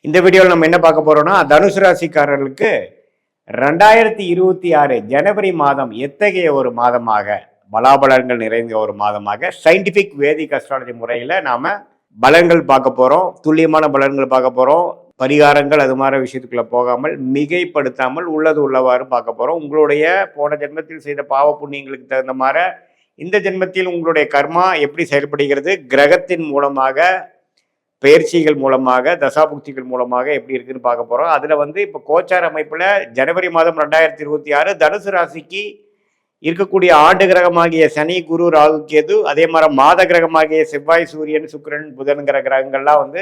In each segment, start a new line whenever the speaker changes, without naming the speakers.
இந்த வீடியோவில் நம்ம என்ன பார்க்க போறோம்னா தனுசு ராசிக்காரர்களுக்கு 2026 ஜனவரி மாதம் எத்தகைய ஒரு மாதமாக பலாபலன்கள் நிறைந்த ஒரு மாதமாக சயின்டிபிக் வேதிக் அஸ்ட்ராலஜி முறையில் நாம பலன்கள் பார்க்க போறோம், துல்லியமான பலன்கள் பார்க்க போறோம். பரிகாரங்கள் அது மாதிரி விஷயத்துக்குள்ள போகாமல் மிகைப்படுத்தாமல் உள்ளது உள்ளவாறு பார்க்க போறோம். உங்களுடைய போன ஜென்மத்தில் செய்த பாவ புண்ணியங்களுக்கு தகுந்த மாதிரி இந்த ஜென்மத்தில் உங்களுடைய கர்மா எப்படி செயல்படுகிறது, கிரகத்தின் மூலமாக, பயிற்சிகள் மூலமாக, தசாபுக்திகள் மூலமாக எப்படி இருக்குன்னு பார்க்க போறோம். அதுல இப்போ கோச்சார் அமைப்புல ஜனவரி மாதம் 2026 தனுசு ராசிக்கு இருக்கக்கூடிய ஆண்டு கிரகமாகிய சனி, குரு, ராகு, கேது, அதே மாதிரி மாத கிரகமாகிய செவ்வாய், சூரியன், சுக்கிரன், புதன்கிற கிரகங்கள்லாம்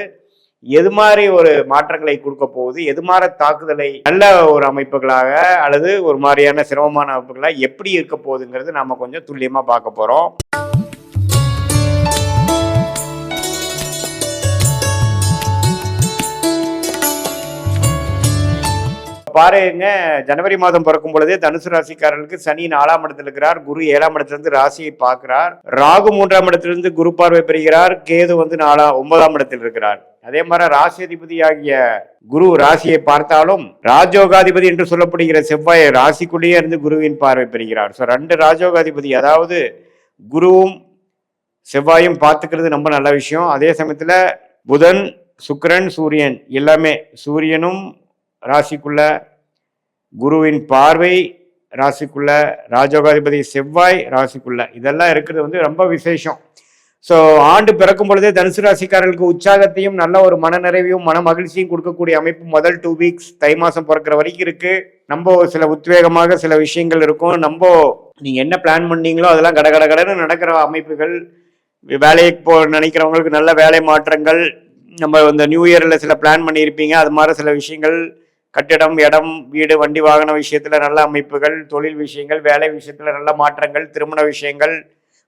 எது மாதிரி ஒரு மாற்றங்களை கொடுக்க போகுது, எது மாதிரி தாக்குதலை நல்ல ஒரு அமைப்புகளாக அல்லது ஒரு மாதிரியான சிரமமான அமைப்புகளாக எப்படி இருக்க போகுதுங்கிறது நாம கொஞ்சம் துல்லியமா பார்க்க போறோம். பாருங்க, ஜனவரி மாதம் பிறக்கும் பொழுதே தனுசு ராசிக்காரர்களுக்கு சனி 4ஆம் இடத்தில் இருக்கிறார், குரு 7ஆம் இடத்திலிருந்து ராசியை பார்க்கிறார், ராகு 3ஆம் இடத்திலிருந்து குரு பார்வை பெறுகிறார், கேது 9ஆம் இடத்தில் இருக்கிறார். அதே மாதிரி ராசி அதிபதி ஆகிய குரு ராசியை பார்த்தாலும் ராஜயோகாதிபதி என்று சொல்லப்படுகிற செவ்வாய் ராசிக்குள்ளேயே இருந்து குருவின் பார்வை பெறுகிறார். ஸோ 2 ராஜயோகாதிபதி, அதாவது குருவும் செவ்வாயும் பார்த்துக்கிறது ரொம்ப நல்ல விஷயம். அதே சமயத்துல புதன், சுக்கிரன், சூரியன் எல்லாமே, சூரியனும் ராசிக்குள்ள, குருவின் பார்வை ராசிக்குள்ள, ராஜயோகாதிபதி செவ்வாய் ராசிக்குள்ள, இதெல்லாம் இருக்கிறது ரொம்ப விசேஷம். ஸோ ஆண்டு பிறக்கும் பொழுதே தனுசு ராசிக்காரர்களுக்கு உற்சாகத்தையும் நல்ல ஒரு மன நிறைவையும் மன மகிழ்ச்சியும் கொடுக்கக்கூடிய அமைப்பு முதல் 2 வீக்ஸ் தை மாசம் பிறக்கிற வரைக்கும் இருக்கு. நம்ம சில உத்வேகமாக சில விஷயங்கள் இருக்கும். நீங்க என்ன பிளான் பண்ணீங்களோ அதெல்லாம் கடகடன்னு நடக்கிற அமைப்புகள், வேலைக்கு நினைக்கிறவங்களுக்கு நல்ல வேலை மாற்றங்கள், நம்ம இந்த நியூ இயர்ல சில பிளான் பண்ணியிருப்பீங்க, அது மாதிரி சில விஷயங்கள், கட்டிடம், இடம், வீடு, வண்டி, வாகன விஷயத்துல நல்ல அமைப்புகள், தொழில் விஷயங்கள், வேலை விஷயத்துல நல்ல மாற்றங்கள், திருமண விஷயங்கள்,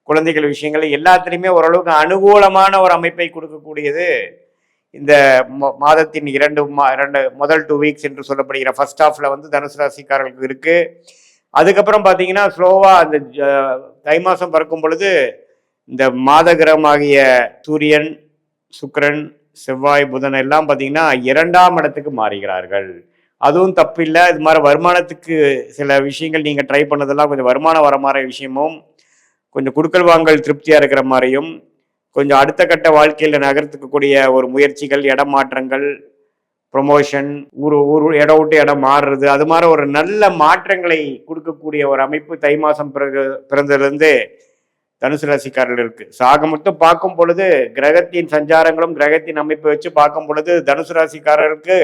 குழந்தைகள் விஷயங்கள் எல்லாத்துலேயுமே ஓரளவுக்கு அனுகூலமான ஒரு அமைப்பை கொடுக்கக்கூடியது இந்த மாதத்தின் முதல் 2 வீக்ஸ் என்று சொல்லப்படுகிற ஃபர்ஸ்ட் ஹாஃப்ல தனுசு ராசிக்காரர்களுக்கு இருக்கு. அதுக்கப்புறம் பார்த்தீங்கன்னா ஸ்லோவா அந்த தை மாசம் பிறக்கும் பொழுது இந்த மாத கிரகமாகிய சூரியன், சுக்கிரன், செவ்வாய், புதன் எல்லாம் பார்த்தீங்கன்னா 2ஆம் இடத்துக்கு மாறுகிறார்கள். அதுவும் தப்பில்லை. இது மாதிரி வருமானத்துக்கு சில விஷயங்கள் நீங்கள் ட்ரை பண்ணதெல்லாம் கொஞ்சம் வருமானம் வர மாதிரி விஷயமும், கொஞ்சம் குடுக்கல் வாங்கல் திருப்தியாக இருக்கிற மாதிரியும், கொஞ்சம் அடுத்த கட்ட வாழ்க்கையில் நகர்த்துக்கக்கூடிய ஒரு முயற்சிகள், இடம் மாற்றங்கள், ப்ரொமோஷன், இடம் விட்டு இடம் மாறுறது, அது மாதிரி ஒரு நல்ல மாற்றங்களை கொடுக்கக்கூடிய ஒரு அமைப்பு தை மாதம் பிறந்ததுலேருந்து தனுசு ராசிக்காரர்கள் இருக்கு. சாக மட்டும் பார்க்கும் பொழுது கிரகத்தின் சஞ்சாரங்களும் கிரகத்தின் அமைப்பை வச்சு பார்க்கும் பொழுது தனுசு ராசிக்காரருக்கு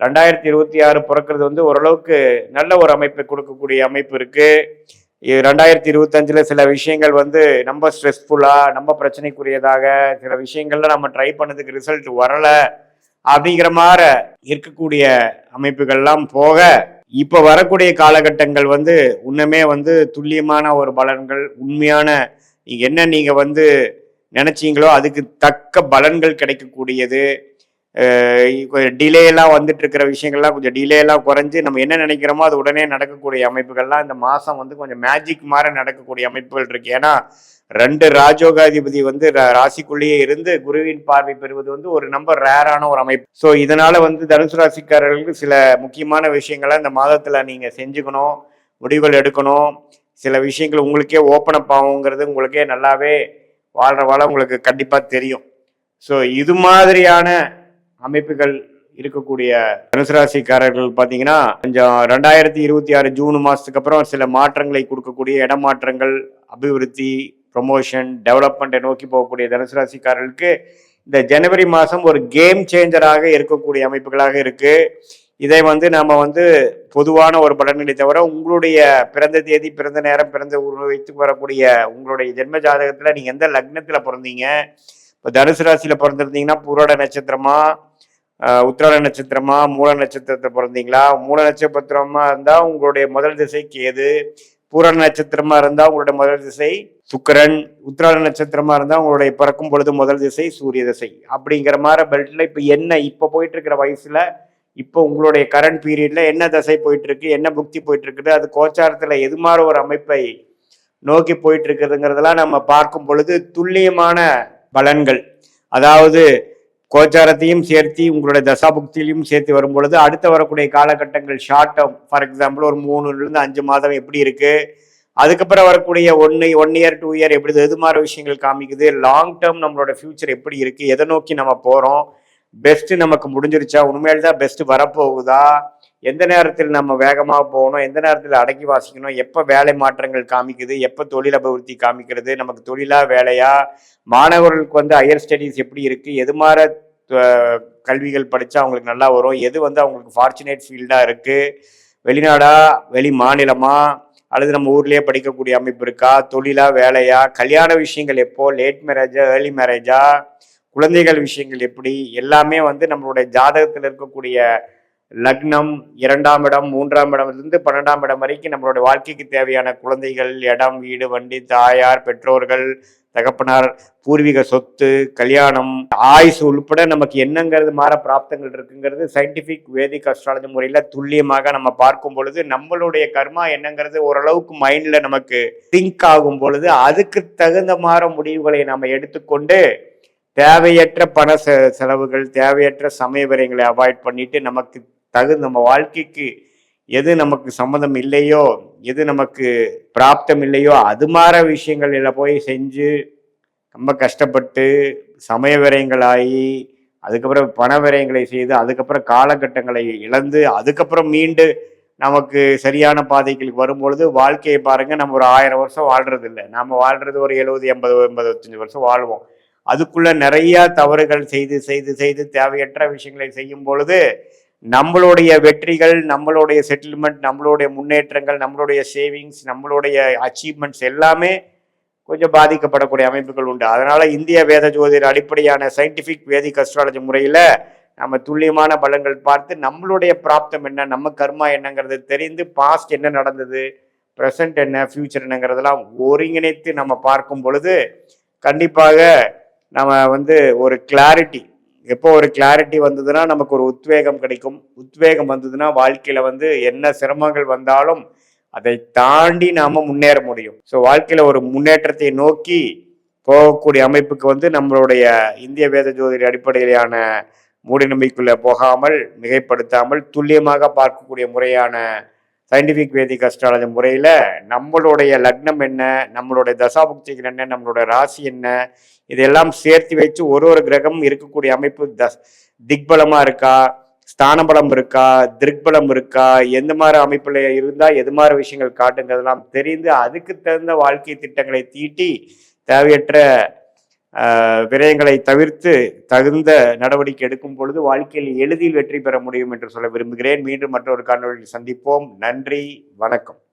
2026 பிறக்கிறது ஓரளவுக்கு நல்ல ஒரு அமைப்பை கொடுக்கக்கூடிய அமைப்பு இருக்கு. 2025 சில விஷயங்கள் நம்ம ஸ்ட்ரெஸ்ஃபுல்லா, நம்ம பிரச்சனைக்குரியதாக சில விஷயங்கள்ல நம்ம ட்ரை பண்ணதுக்கு ரிசல்ட் வரல அப்படிங்கிற மாதிரி இருக்கக்கூடிய அமைப்புகள்லாம் போக, இப்ப வரக்கூடிய காலகட்டங்கள் உண்மையே துல்லியமான ஒரு பலன்கள், உண்மையான நீங்க நினைச்சீங்களோ அதுக்கு தக்க பலன்கள் கிடைக்கக்கூடியது. டிலே எல்லாம் இருக்கிற விஷயங்கள்லாம் கொஞ்சம் டிலே எல்லாம் குறைஞ்சு நம்ம என்ன நினைக்கிறோமோ அது உடனே நடக்கக்கூடிய அமைப்புகள்லாம் இந்த மாசம் கொஞ்சம் மேஜிக் மாதிரி நடக்கக்கூடிய அமைப்புகள் இருக்கு. ஏன்னா 2 ராஜயோகாதிபதி ராசிக்குள்ளேயே இருந்து குருவின் பார்வை பெறுவது ஒரு நம்பர் ரேரான ஒரு அமைப்பு. ஸோ இதனால தனுசு ராசிக்காரர்களுக்கு சில முக்கியமான விஷயங்களை இந்த மாதத்துல நீங்க செஞ்சுக்கணும், முடிவுகள் எடுக்கணும். சில விஷயங்கள் உங்களுக்கே ஓப்பன் அப் ஆகுங்கிறது உங்களுக்கே நல்லாவே வாழ உங்களுக்கு கண்டிப்பா தெரியும். ஸோ இது மாதிரியான அமைப்புகள் இருக்கக்கூடிய தனுசு ராசிக்காரர்கள் பார்த்தீங்கன்னா கொஞ்சம் 2026 ஜூன் மாசத்துக்கு அப்புறம் சில மாற்றங்களை கொடுக்கக்கூடிய இடமாற்றங்கள், அபிவிருத்தி, ப்ரொமோஷன், டெவலப்மெண்ட்டை நோக்கி போகக்கூடிய தனுசு ராசிக்காரர்களுக்கு இந்த ஜனவரி மாதம் ஒரு கேம் சேஞ்சராக இருக்கக்கூடிய அமைப்புகளாக இருக்கு. இதை நாம பொதுவான ஒரு பலன்களை தவிர உங்களுடைய பிறந்த தேதி, பிறந்த நேரம், பிறந்த ஊர் வைத்து வரக்கூடிய உங்களுடைய ஜென்ம ஜாதகத்துல நீங்க எந்த லக்னத்துல பிறந்தீங்க, இப்போ தனுசு ராசியில பிறந்திருந்தீங்கன்னா பூரோட நட்சத்திரமா, உத்திராட நட்சத்திரமா, மூல நட்சத்திரத்தை பிறந்தீங்களா, மூல நட்சத்திரமா இருந்தா உங்களுடைய முதல் திசை கேது, பூரண நட்சத்திரமா இருந்தா உங்களுடைய முதல் திசை சுக்கிரன், உத்திராட நட்சத்திரமா இருந்தா உங்களுடைய பிறக்கும் பொழுது முதல் திசை சூரிய திசை. அப்படிங்கிற மாதிரி பெல்ட்ல இப்ப போயிட்டு இருக்கிற வயசுல இப்போ உங்களுடைய கரண்ட் பீரியட்ல என்ன தசை போயிட்டு இருக்கு, என்ன புக்தி போயிட்டு இருக்குது, அது கோச்சாரத்துல எது மாதிரி ஒரு அமைப்பை நோக்கி போயிட்டு இருக்குதுங்கிறதெல்லாம் நம்ம பார்க்கும் பொழுது துல்லியமான பலன்கள், அதாவது கோச்சாரத்தையும் சேர்த்து உங்களுடைய தசாபுக்தியிலையும் சேர்த்து வரும் பொழுது அடுத்த வரக்கூடிய காலகட்டங்கள் ஷார்ட் டேர்ம், ஃபார் எக்ஸாம்பிள் ஒரு 3 to 5 மாதம் எப்படி இருக்கு, அதுக்கப்புறம் வரக்கூடிய 1 year 2 year எப்படி எது மாதிரி விஷயங்கள் காமிக்குது, லாங் டேர்ம் நம்மளோட ஃபியூச்சர் எப்படி இருக்கு, எதை நோக்கி நம்ம போறோம், பெஸ்ட் நமக்கு முடிஞ்சிருச்சா, உண்மையில தான் பெஸ்ட் வரப்போகுதா, எந்த நேரத்தில் நம்ம வேகமாக போகணும், எந்த நேரத்தில் அடக்கி வாசிக்கணும், எப்போ வேலை மாற்றங்கள் காமிக்குது, எப்போ தொழில் அபிவிருத்தி காமிக்கிறது, நமக்கு தொழிலா வேலையா, மாணவர்களுக்கு வந்து ஹையர் ஸ்டடீஸ் எப்படி இருக்கு, எது மாதிரி கல்விகள் படித்தா அவங்களுக்கு நல்லா வரும், எது வந்து அவங்களுக்கு ஃபார்ச்சுனேட் ஃபீல்டாக இருக்கு, வெளிநாடா வெளி மாநிலமா அல்லது நம்ம ஊர்லயே படிக்கக்கூடிய அமைப்பு இருக்கா, தொழிலா வேலையா, கல்யாண விஷயங்கள் எப்போ, லேட் மேரேஜா ஏர்லி மேரேஜா, குழந்தைகள் விஷயங்கள் எப்படி, எல்லாமே வந்து நம்மளுடைய ஜாதகத்தில் இருக்கக்கூடிய லக்னம் 2ஆம் இடம் 3ஆம் இடம்லேருந்து 12ஆம் இடம் வரைக்கும் நம்மளோட வாழ்க்கைக்கு தேவையான குழந்தைகள், இடம், வீடு, வண்டி, தாயார், பெற்றோர்கள், தகப்பனார், பூர்வீக சொத்து, கல்யாணம், ஆயுசு உள்பட நமக்கு என்னங்கிறது மாற பிராப்தங்கள் இருக்குங்கிறது சயின்டிபிக் வேதிக் அஸ்ட்ராலஜி முறையில துல்லியமாக நம்ம பார்க்கும் பொழுது நம்மளுடைய கர்மா என்னங்கிறது ஓரளவுக்கு மைண்ட்ல நமக்கு திங்க் ஆகும் பொழுது அதுக்கு தகுந்த மாற முடிவுகளை நம்ம எடுத்துக்கொண்டு தேவையற்ற பண செலவுகள், தேவையற்ற சமய விரயங்களை அவாய்ட் பண்ணிட்டு நமக்கு நம்ம வாழ்க்கைக்கு எது நமக்கு சம்மந்தம் இல்லையோ, எது நமக்கு பிராப்தம் இல்லையோ அது மாதிரி விஷயங்களில் போய் செஞ்சு ரொம்ப கஷ்டப்பட்டு சமய விரயங்களாகி அதுக்கப்புறம் பண விரயங்களை செய்து அதுக்கப்புறம் காலகட்டங்களை இழந்து அதுக்கப்புறம் மீண்டு நமக்கு சரியான பாதைகளுக்கு வரும்பொழுது வாழ்க்கையை பாருங்க, நம்ம ஒரு 1000 வருஷம் வாழ்றது இல்லை, நம்ம வாழ்றது ஒரு 70 80 85 வருஷம் வாழ்வோம். அதுக்குள்ள நிறைய தவறுகள் செய்து செய்து செய்து தேவையற்ற விஷயங்களை செய்யும் பொழுது நம்மளுடைய வெற்றிகள், நம்மளுடைய செட்டில்மெண்ட், நம்மளுடைய முன்னேற்றங்கள், நம்மளுடைய சேவிங்ஸ், நம்மளுடைய அச்சீவ்மெண்ட்ஸ் எல்லாமே கொஞ்சம் பாதிக்கப்படக்கூடிய அமைப்புகள் உண்டு. அதனால இந்திய வேத ஜோதிட அடிப்படையான சயின்டிபிக் வேதிக் அஸ்ட்ராலஜி முறையில நம்ம துல்லியமான பலன்கள் பார்த்து நம்மளுடைய பிராப்தம் என்ன, நம்ம கர்மா என்னங்கிறது தெரிந்து பாஸ்ட் என்ன நடந்தது, ப்ரெசன்ட் என்ன, ஃபியூச்சர் என்னங்கிறதெல்லாம் ஒருங்கிணைத்து நம்ம பார்க்கும் பொழுது கண்டிப்பாக நம்ம வந்து ஒரு கிளாரிட்டி, எப்போ ஒரு கிளாரிட்டி வந்ததுன்னா நமக்கு ஒரு உத்வேகம் கிடைக்கும். உத்வேகம் வந்ததுன்னா வாழ்க்கையில வந்து என்ன சிரமங்கள் வந்தாலும் அதை தாண்டி நாம முன்னேற முடியும். ஸோ வாழ்க்கையில ஒரு முன்னேற்றத்தை நோக்கி போகக்கூடிய அமைப்புக்கு வந்து நம்மளுடைய இந்திய வேத ஜோதிட அடிப்படையிலான மூட நம்பிக்கைக்குள்ள போகாமல் மிகைப்படுத்தாமல் துல்லியமாக பார்க்கக்கூடிய முறையான சயின்டிபிக் வேதிக் அஸ்ட்ராலஜி முறையில நம்மளுடைய லக்னம் என்ன, நம்மளுடைய தசாபுக்திகள் என்ன, நம்மளுடைய ராசி என்ன, இதெல்லாம் சேர்த்து வச்சு ஒரு கிரகம் இருக்கக்கூடிய அமைப்பு திக்பலமா இருக்கா, ஸ்தானபலம் இருக்கா, திருக்பலம் இருக்கா, எந்த மாதிரி அமைப்புல இருந்தா எது மாதிரி விஷயங்கள் காட்டுங்கிறதெல்லாம் தெரிந்து அதுக்கு தகுந்த வாழ்க்கை திட்டங்களை தீட்டி தேவையற்ற விரயங்களை தவிர்த்து தகுந்த நடவடிக்கை எடுக்கும் பொழுது வாழ்க்கையில் எளிதில் வெற்றி பெற முடியும் என்று சொல்ல விரும்புகிறேன். மீண்டும் மற்றொரு காணொளியில் சந்திப்போம். நன்றி, வணக்கம்.